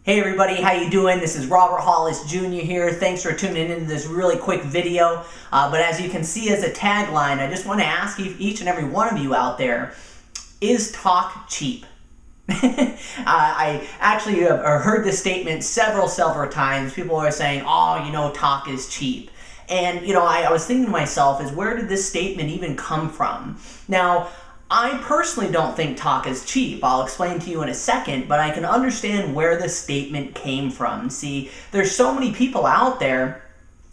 Hey everybody, how you doing? This is Robert Hollis Jr. here. Thanks for tuning into this really quick video. But as you can see as a tagline, I just want to ask each and every one of you out there, is talk cheap? I actually have heard this statement several times. People are saying, oh, talk is cheap. And, I was thinking to myself, where did this statement even come from? Now, I personally don't think talk is cheap. I'll explain to you in a second, but I can understand where this statement came from. See, there's so many people out there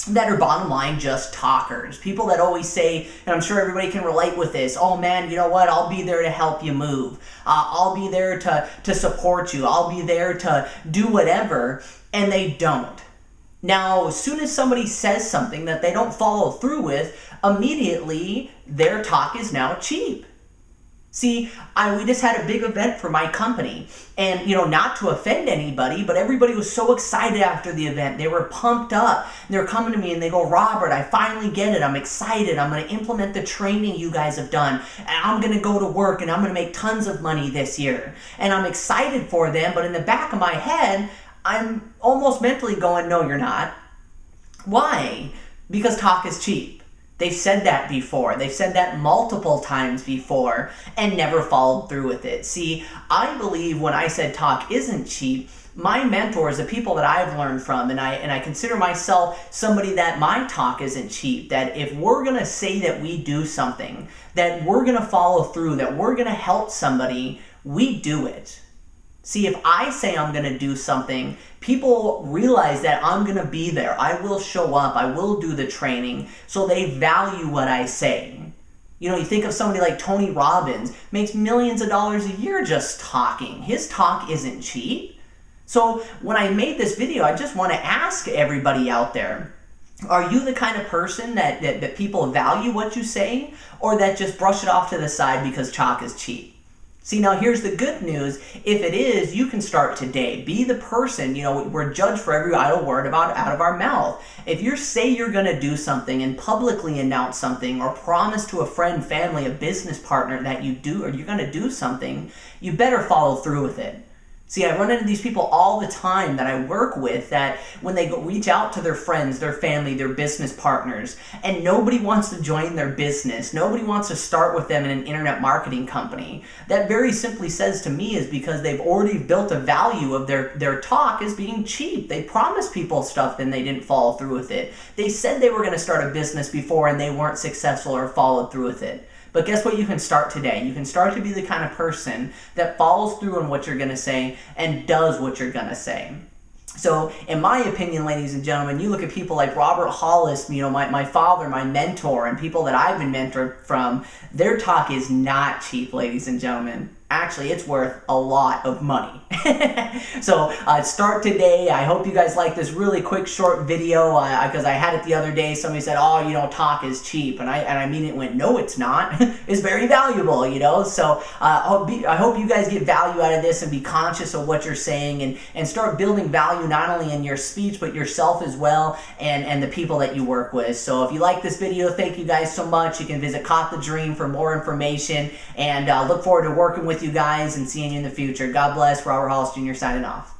that are bottom line just talkers. People that always say, and I'm sure everybody can relate with this, oh man, you know what, I'll be there to help you move. I'll be there to support you. I'll be there to do whatever, and they don't. Now, as soon as somebody says something that they don't follow through with, immediately their talk is now cheap. See, we just had a big event for my company, and not to offend anybody, but everybody was so excited after the event. They were pumped up. They're coming to me and they go, Robert, I finally get it. I'm excited. I'm going to implement the training you guys have done, and I'm going to go to work and I'm going to make tons of money this year. And I'm excited for them, but in the back of my head, I'm almost mentally going, no, you're not. Why? Because talk is cheap. They've said that before. They've said that multiple times before and never followed through with it. See, I believe when I said talk isn't cheap, my mentors, the people that I've learned from, and I consider myself somebody that my talk isn't cheap, that if we're going to say that we do something, that we're going to follow through, that we're going to help somebody, we do it. See, if I say I'm going to do something, people realize that I'm going to be there. I will show up. I will do the training. So they value what I say. You think of somebody like Tony Robbins, makes millions of dollars a year just talking. His talk isn't cheap. So when I made this video, I just want to ask everybody out there, are you the kind of person that people value what you say, or that just brush it off to the side because talk is cheap? See, now here's the good news. If it is, you can start today. Be the person, we're judged for every idle word out of our mouth. If you say you're going to do something and publicly announce something, or promise to a friend, family, a business partner that you do, or you're going to do something, you better follow through with it. See, I run into these people all the time that I work with that when they reach out to their friends, their family, their business partners, and nobody wants to join their business. Nobody wants to start with them in an internet marketing company. That very simply says to me is because they've already built a value of their talk as being cheap. They promised people stuff and they didn't follow through with it. They said they were going to start a business before and they weren't successful or followed through with it. But guess what? You can start today. You can start to be the kind of person that follows through on what you're going to say and does what you're going to say. So, in my opinion, ladies and gentlemen, you look at people like Robert Hollis, my father, my mentor, and people that I've been mentored from, their talk is not cheap, ladies and gentlemen. Actually, it's worth a lot of money. So start today. I hope you guys like this really quick, short video because I had it the other day. Somebody said, oh, talk is cheap. And I immediately went, no, it's not. It's very valuable, So I hope you guys get value out of this and be conscious of what you're saying and start building value not only in your speech, but yourself as well and the people that you work with. So if you like this video, thank you guys so much. You can visit Caught the Dream for more information, and look forward to working with you guys and seeing you in the future. God bless. Robert Hollis Jr. signing off.